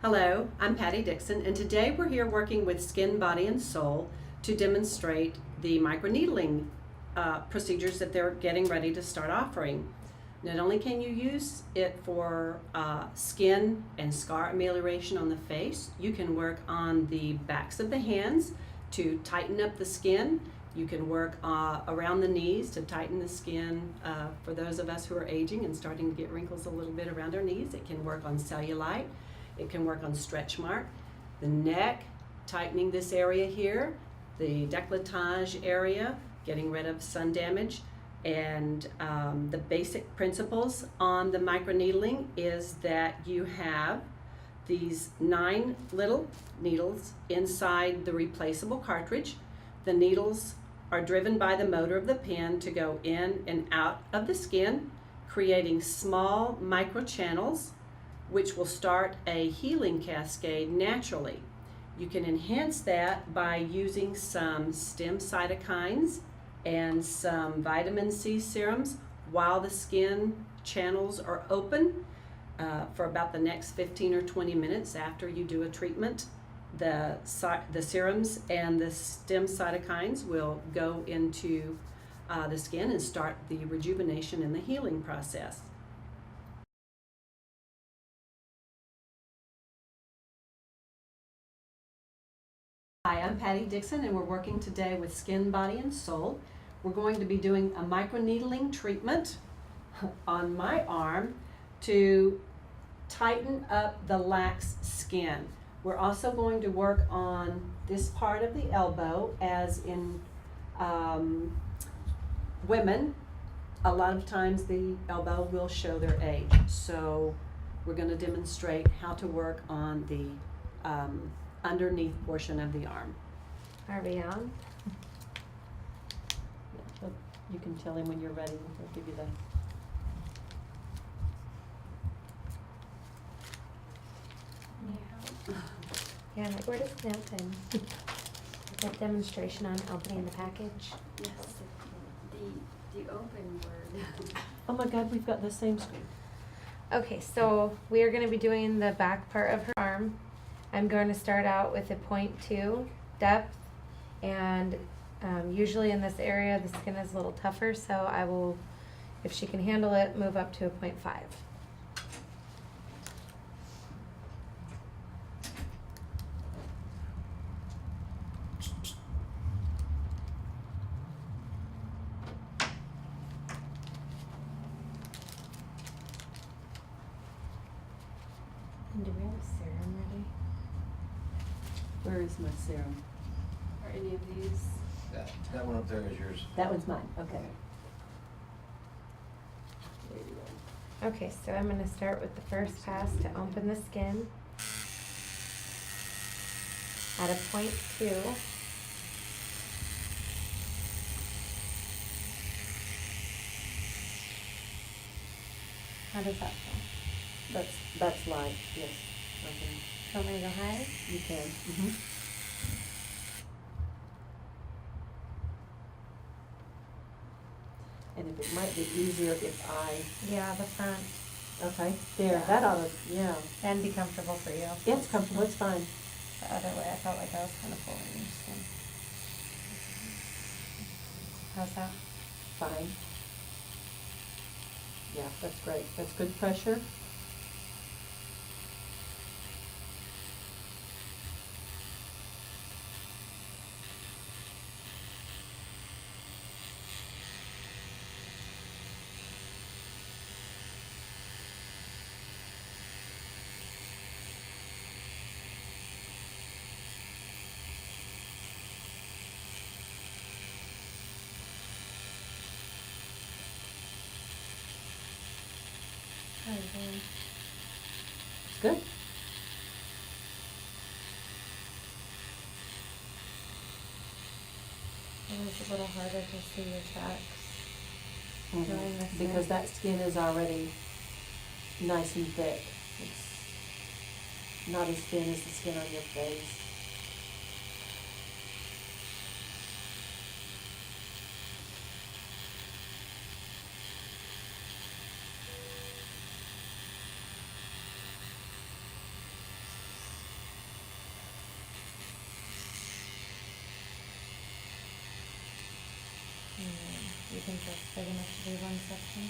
Hello, I'm Patty Dixon, and today we're here working with Skin, Body, and Soul to demonstrate the microneedling procedures that they're getting ready to start offering. Not only can you use it for skin and scar amelioration on the face, you can work on the backs of the hands to tighten up the skin. You can work around the knees to tighten the skin for those of us who are aging and starting to get wrinkles a little bit around our knees. It can work on cellulite. It can work on stretch mark. The neck, tightening this area here. The décolletage area, getting rid of sun damage. And the basic principles on the microneedling is that you have these 9 little needles inside the replaceable cartridge. The needles are driven by the motor of the pen to go in and out of the skin, creating small microchannels which will start a healing cascade naturally. You can enhance that by using some stem cytokines and some vitamin C serums while the skin channels are open for about the next 15 or 20 minutes after you do a treatment. The serums and the stem cytokines will go into the skin and start the rejuvenation and the healing process. Hi, I'm Patty Dixon, and we're working today with Skin, Body, and Soul. We're going to be doing a microneedling treatment on my arm to tighten up the lax skin. We're also going to work on this part of the elbow, as in women, a lot of times the elbow will show their age. So we're going to demonstrate how to work on the underneath portion of the arm. Are we on? Yeah, you can tell him when you're ready. He'll give you the. Yeah, like where does snail time? Is that demonstration on opening the package? Yes, the open word. Oh my God, we've got the same screen. Okay, so we are going to be doing the back part of her arm. I'm going to start out with a 0.2 depth, and usually in this area the skin is a little tougher, so I will, if she can handle it, move up to a 0.5. And do we have a serum ready? Where is my serum? Are any of these? That one up there is yours. That one's mine. Okay. There you go. Okay, so I'm going to start with the first pass to open the skin at a 0.2. How does that feel? That's light. Yes. Okay. Do you want me to go higher? You can. And if it might be easier if I. Yeah, the front. Okay. There. Yeah. That ought to. Yeah. And be comfortable for you. It's comfortable. It's fine. The other way, I felt like I was kind of pulling your skin. How's that? Fine. Yeah, that's great. That's good pressure. How are you doing? It's good. It was a little harder to see your tracks. Mhm. Doing this Because now. that skin is already nice and thick. It's not as thin as the skin on your face. think that's big enough to be one section?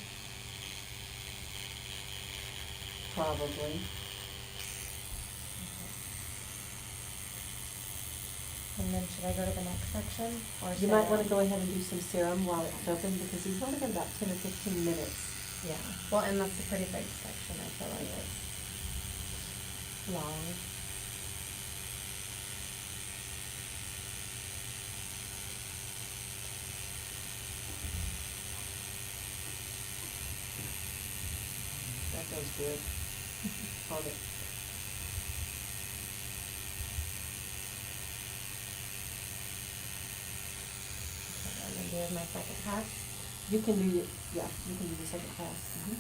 Probably. And then should I go to the next section, or You should might I- wanna go ahead and do some serum while it's open, because he's only got about 10 or 15 minutes. Yeah, well, and that's a pretty big section, I feel like it's long. That goes good. On it. I'm gonna do my second pass. You can do, yeah, you can do the second pass. Mhm.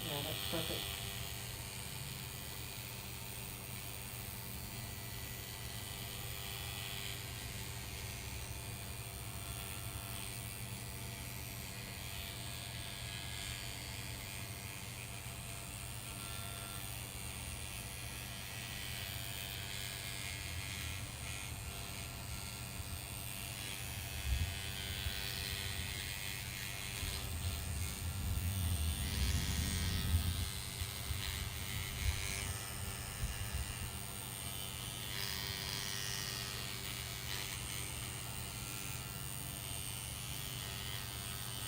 Yeah, that's perfect.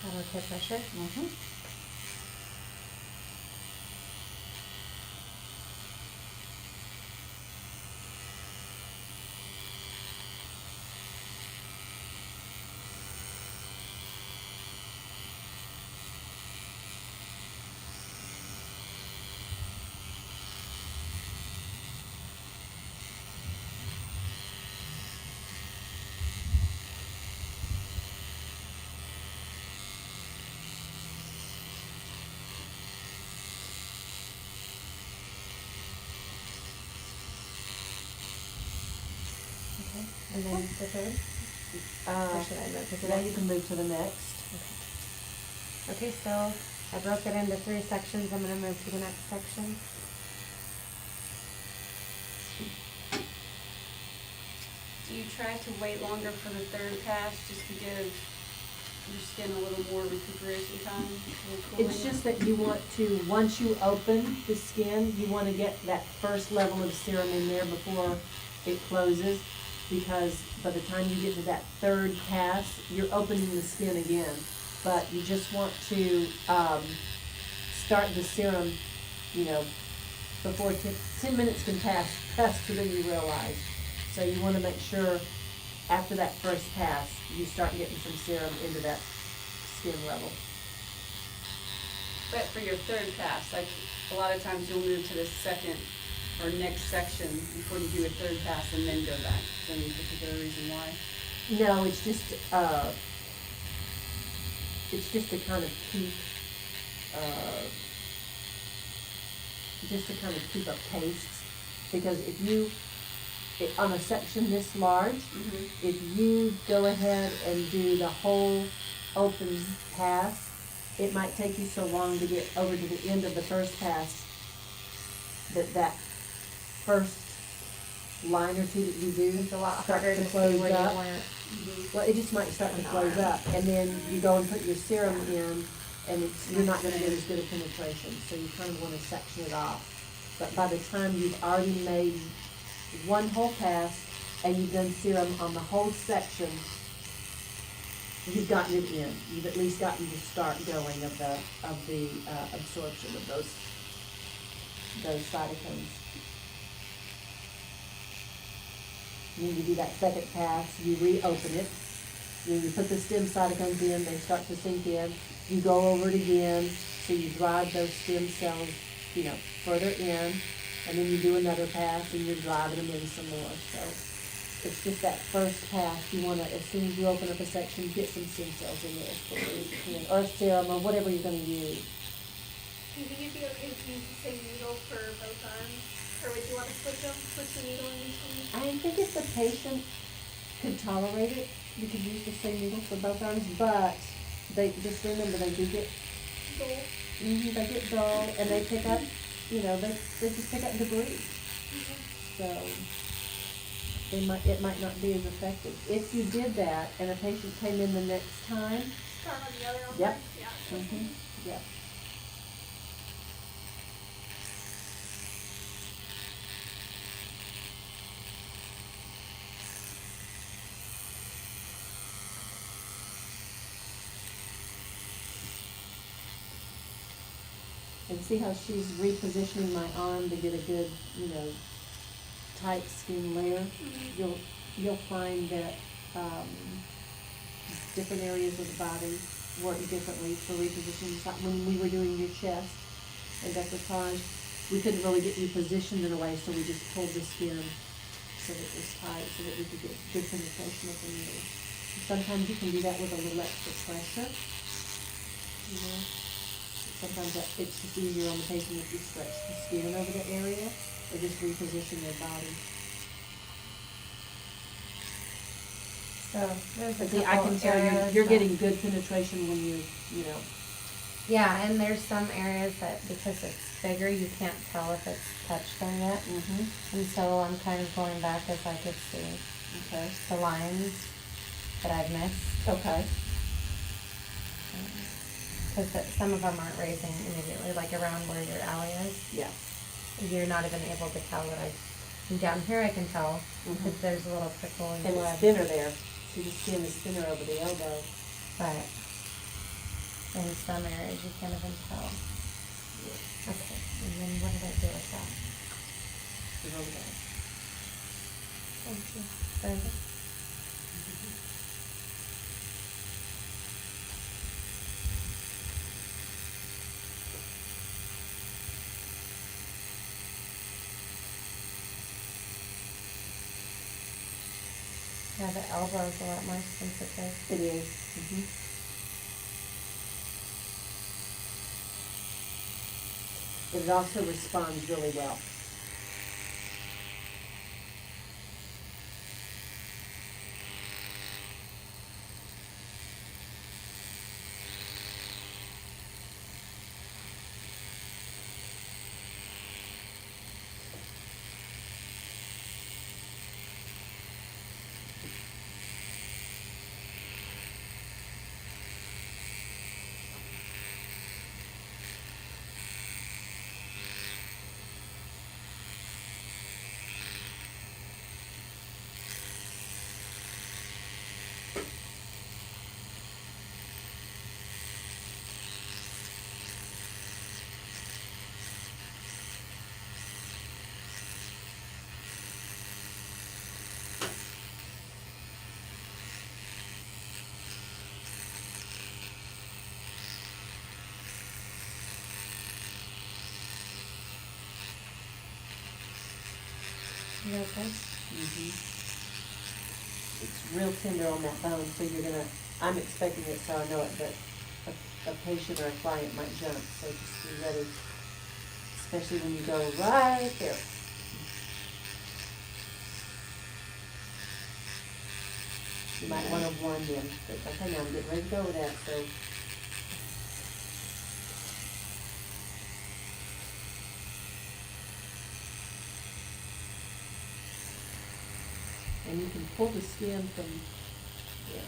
Is that okay pressure? Mm-hmm. Okay, and then the third? Or should I move to the Now you next? can move to the next. Okay, so I broke it into 3 sections, I'm gonna move to the next section. Do you try to wait longer for the third pass just to give your skin a little more recuperation time? a little cooling? It's just that you want to, once you open the skin, you wanna get that first level of serum in there before it closes, because by the time you get to that third pass, you're opening the skin again. But you just want to, start the serum, you know, before 10 minutes can pass faster than you realize. So you wanna make sure after that first pass, you start getting some serum into that skin level. But for your third pass, like, a lot of times you'll move to the second or next section before you do a third pass and then go back. Is there any particular reason why? No, it's just to kind of keep, a pace. Because if you, on a section this large, Mm-hmm. if you go ahead and do the whole open pass, it might take you so long to get over to the end of the first pass that first line or two that you do It's a lot starts harder to see close where you up. went. Well, it just might start to close up, and then you go and put your serum in, and you're not gonna get as good a penetration, so you kind of wanna section it off. But by the time you've already made one whole pass, and you've done serum on the whole section, you've gotten it in. You've at least gotten the start going of the absorption of those cytokines. When you do that second pass, you reopen it. You put the stem cytokines in, they start to sink in. You go over it again, so you drive those stem cells, you know, further in. And then you do another pass and you're driving them in some more. So it's just that first pass, you wanna, as soon as you open up a section, get some stem cells in there as quickly as you can, or serum, or whatever you're gonna use. Do you think it'd be okay to use the same needle for both arms? Or would you want to switch them, switch the needle in each one? I think if the patient could tolerate it, you could use the same needle for both arms, but they, just remember, they do get, Dull. they get dull, and they pick up you know, they just pick up debris. So, it might not be as effective. If you did that and a patient came in the next time, Start on the other one. Yep. Yeah. yep. And see how she's repositioning my arm to get a good, you know, tight skin layer? You'll find that, different areas of the body work differently for repositioning. It's like when we were doing your chest and decolletage, we couldn't really get you positioned in a way, so we just pulled the skin so that it was tight, so that we could get good penetration of the needle. Sometimes you can do that with a little extra pressure, you know. Sometimes it's just easier on the patient if you stretch the skin over the area or just reposition their body. So there's a See, I couple can tell areas you're that- getting good penetration when you know. Yeah, and there's some areas that because it's bigger, you can't tell if it's touched there yet. Mm-hmm. And so I'm kind of going back as I could see Okay. the lines that I've missed. Okay. Because some of them aren't raising immediately, like around where your alley is. Yeah. You're not even able to tell that and down here I can tell Mhm. that there's a little prickle and And blood. it's thinner there. See, the skin is thinner over the elbow. But in some areas you can't even tell. Okay, and then what did I do with that? The elbow. Thank you. Brenda? Yeah, the elbow is a lot more sensitive. It is. Mm-hmm. It also responds really well. You okay? Mm-hmm. It's real tender on that bone, so I'm expecting it, so I know it, but a patient or a client might jump, so just be ready, especially when you go right there. You might want to warn them, but okay, now I'm getting ready to go with that, so. And you can pull the skin from, yeah.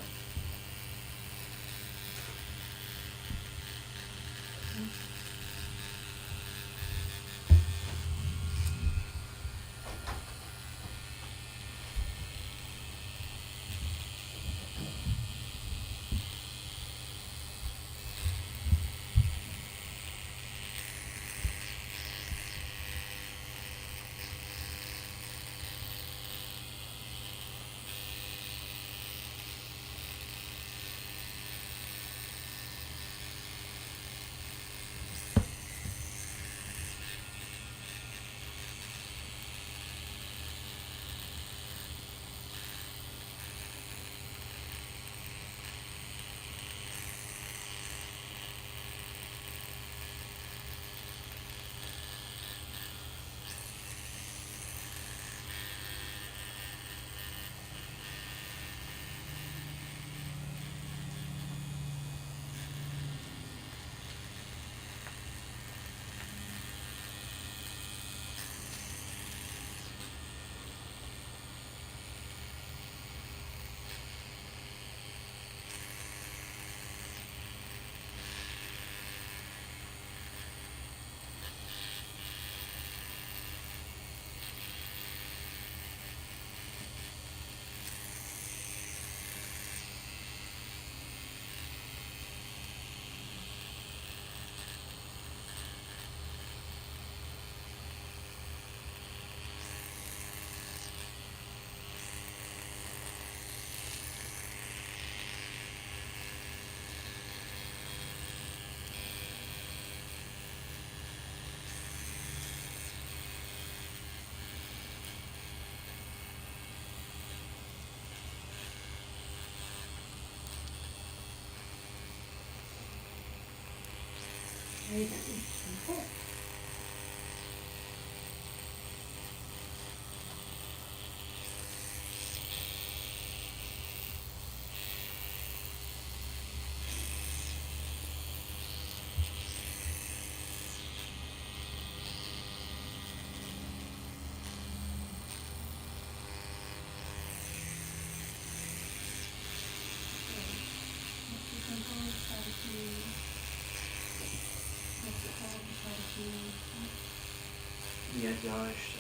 Very good. Okay. Yeah, Josh,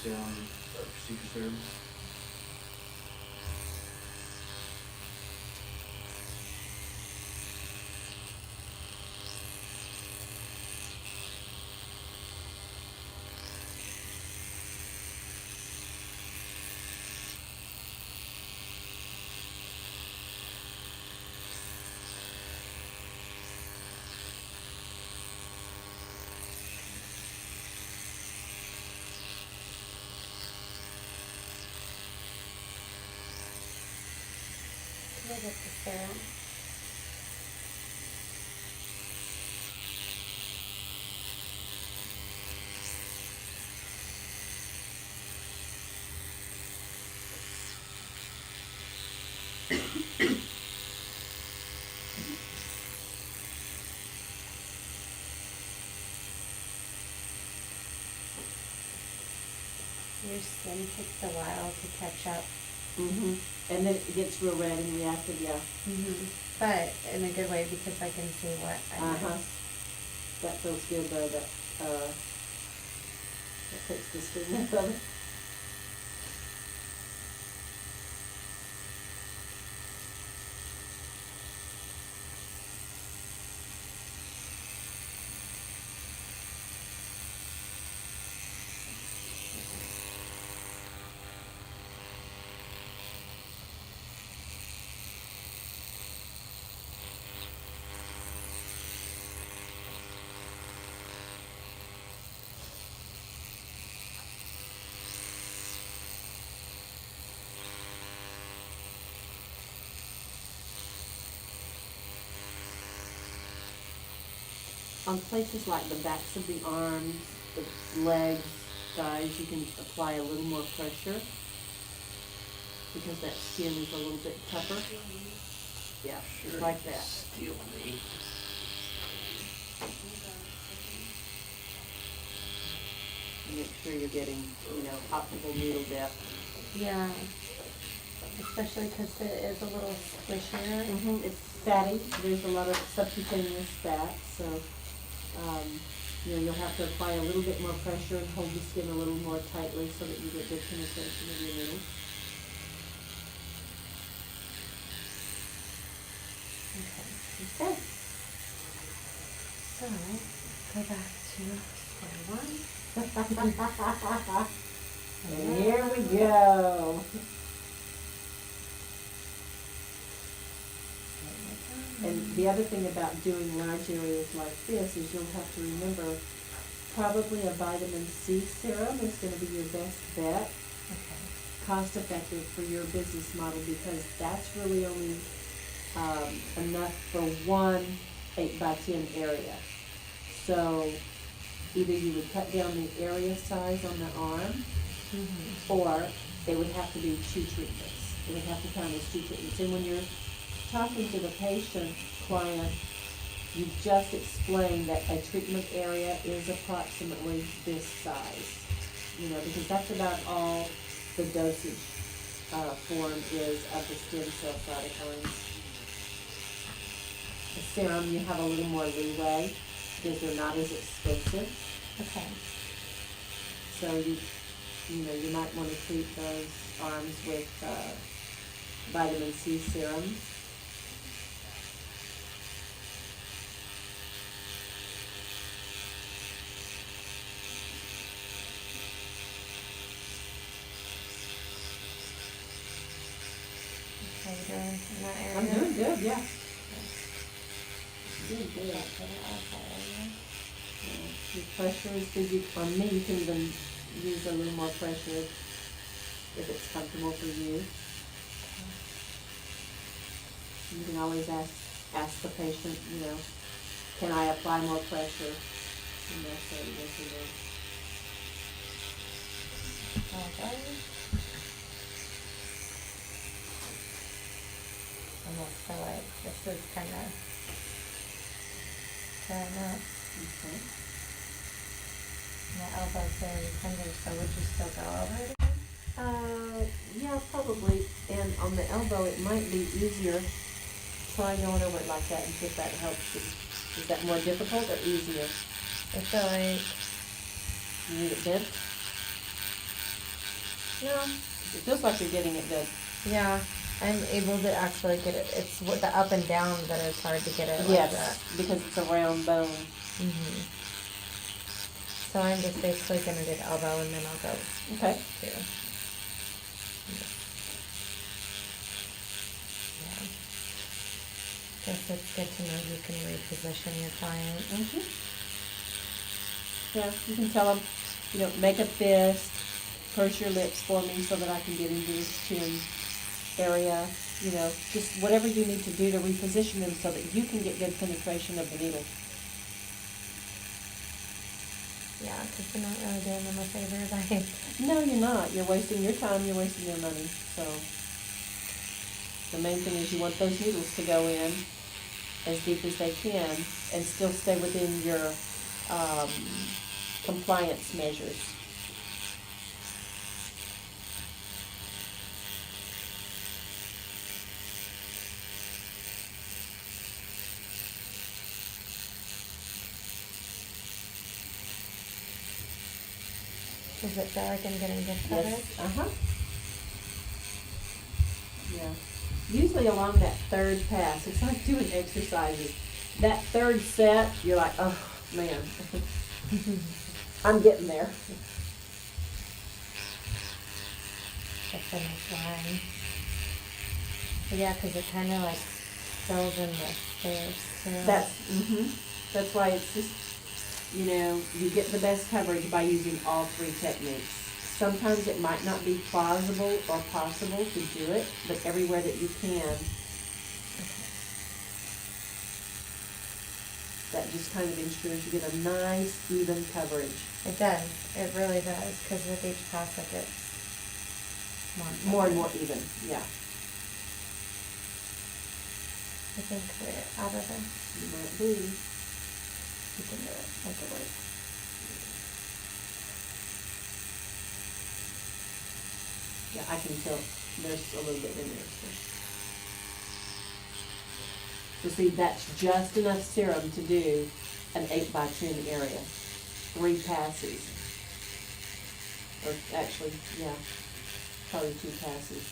sound, or procedure service. Can I get the serum? Your skin takes a while to catch up. Mm-hmm. And then it gets real red and reactive, yeah. But in a good way because I can see what I Uh-huh. missed. That feels good though, that, that takes the sting out of it. On places like the backs of the arms, the legs, thighs, you can apply a little more pressure because that skin is a little bit tougher. Yeah, Sure. like that. Steel me. And make sure you're getting, optimal needle depth. Yeah. Especially because it is a little squishier. Mm-hmm. It's fatty. There's a lot of subcutaneous fat, so you'll have to apply a little bit more pressure and hold the skin a little more tightly so that you get good penetration of your needle. Okay. So, go back to square one. And here we go. And the other thing about doing large areas like this is you'll have to remember probably a vitamin C serum is going to be your best bet. Okay. Cost effective for your business model because that's really only enough for one 8x10 area. So either you would cut down the area size on the arm or they would have to be 2 treatments. It would have to count as 2 treatments. And when you're talking to the patient, client, you just explained that a treatment area is approximately this size. Because that's about all the dosage form is of the stem cell cytokines. The serum, you have a little more leeway because they're not as expensive. Okay. So you might want to treat those arms with vitamin C serum. How you doing in that area? I'm doing good, yeah. Doing good. Your pressure is good. On me, you can even use a little more pressure if it's comfortable for you. You can always ask the patient, can I apply more pressure? And they'll say yes or no. elbow. Almost feel like this is kind of tearing up. Okay. My elbow's very tender, so would you still go over it again? Yeah, probably, and on the elbow, it might be easier, try going over it like that and see if that helps you. Is that more difficult or easier? I feel like, You need it bent? no, It feels like you're getting it good. yeah, I'm able to actually get it. It's with the up and down that it's hard to get it like that. Yes, because it's a round bone. Mhm. So I'm just basically gonna do the elbow and then I'll go Okay. too. Yeah. Guess it's good to know you can reposition your client. Mm-hmm. Yeah, you can tell them, make a fist, purse your lips for me so that I can get into his chin area, just whatever you need to do to reposition them so that you can get good penetration of the needle. Yeah, 'cause you're not really doing them a favor by, No, you're not. You're wasting your time, you're wasting your money, so. The main thing is you want those needles to go in as deep as they can and still stay within your, compliance measures. does it feel like I'm getting good coverage? Yes, uh-huh. Yeah. Usually along that third pass, it's like doing exercises. That third set, you're like, oh, man. I'm getting there. The finish line. Yeah, 'cause it kinda like fills in the space too. That's why it's just, you get the best coverage by using all three techniques. Sometimes it might not be plausible or possible to do it, but everywhere that you can, that just kind of ensures you get a nice, even coverage. It does, it really does, 'cause with each pass it gets More and more even, yeah. I think we're out of this. You might be. You can do it, make it work. Yeah, I can tell there's a little bit in there, so. So see, that's just enough serum to do an 8x10 area, 3 passes. Or actually, yeah, probably 2 passes.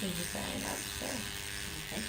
Did you sign up for? Okay.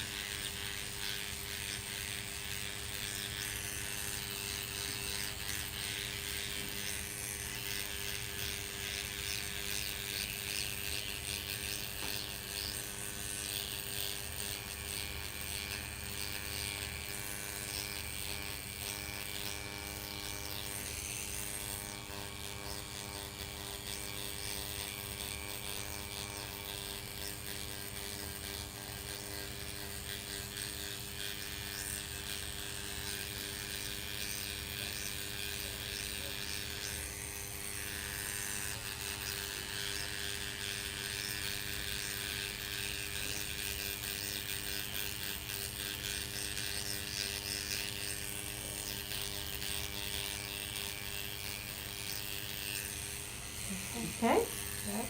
Okay? Yep.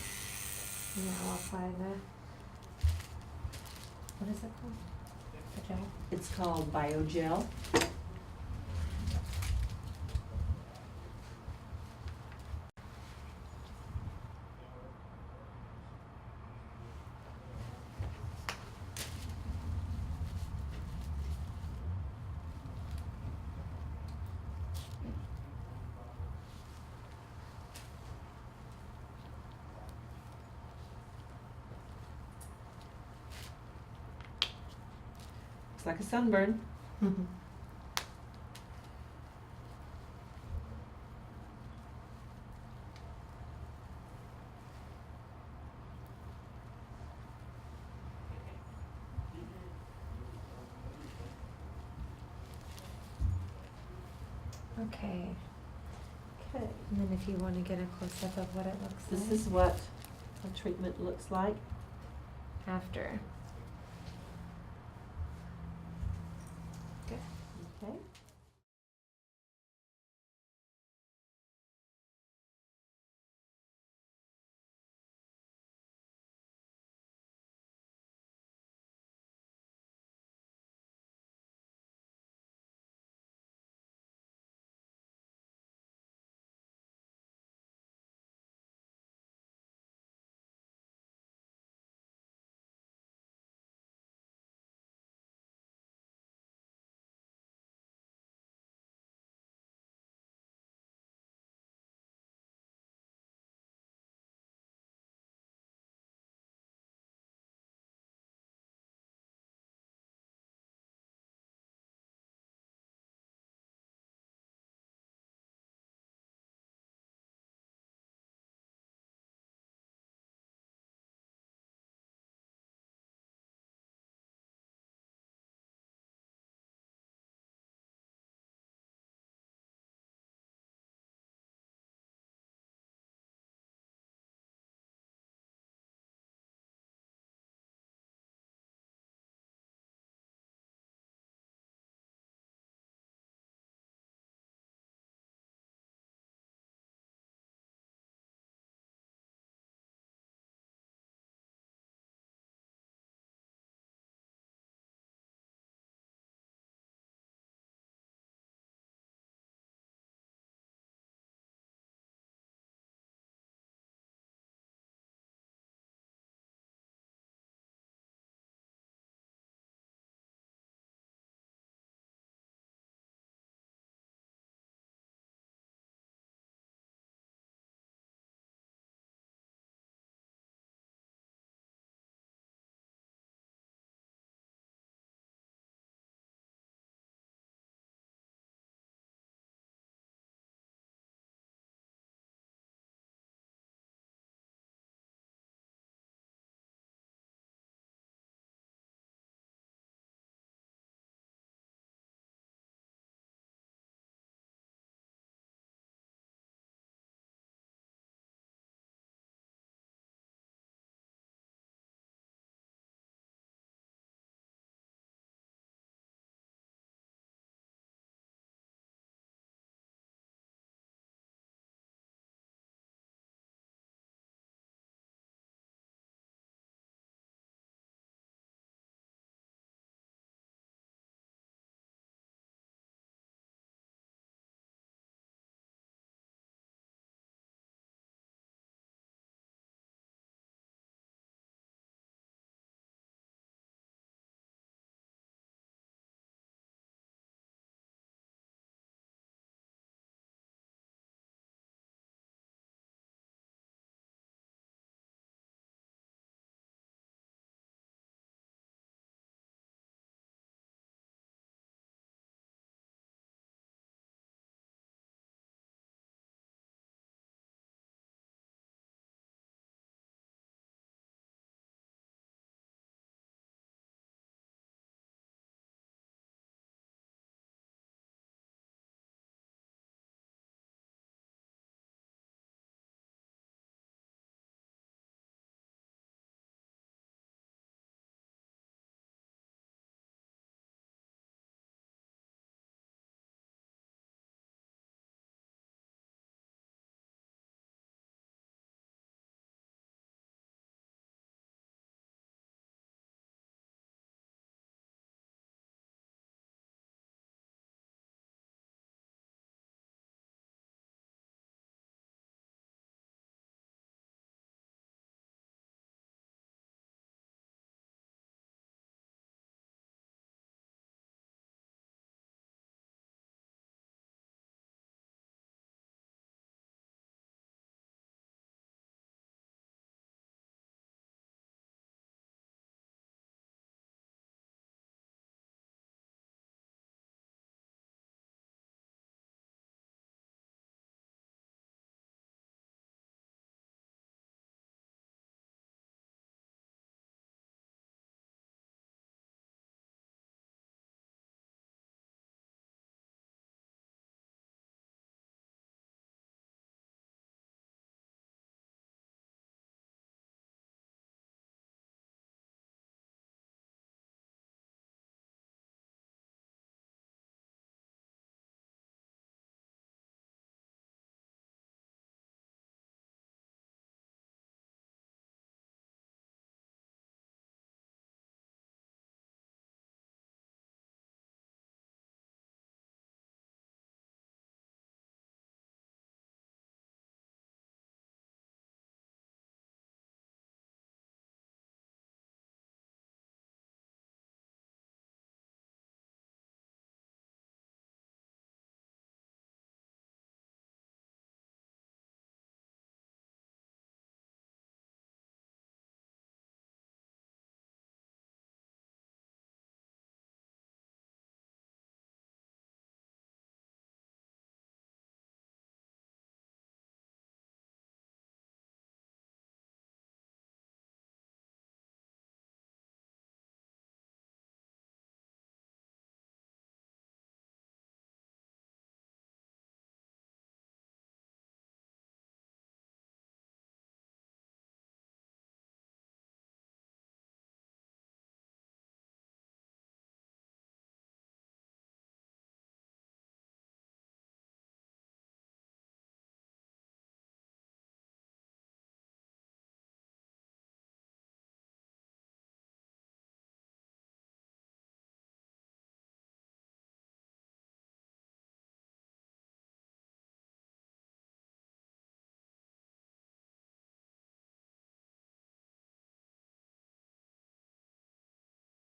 Now I'll apply what is it called? The gel? It's called Biogel. Looks like a sunburn. Okay, Okay. and then if you wanna get a close-up of what it looks like. This is what a treatment looks like. After. Okay.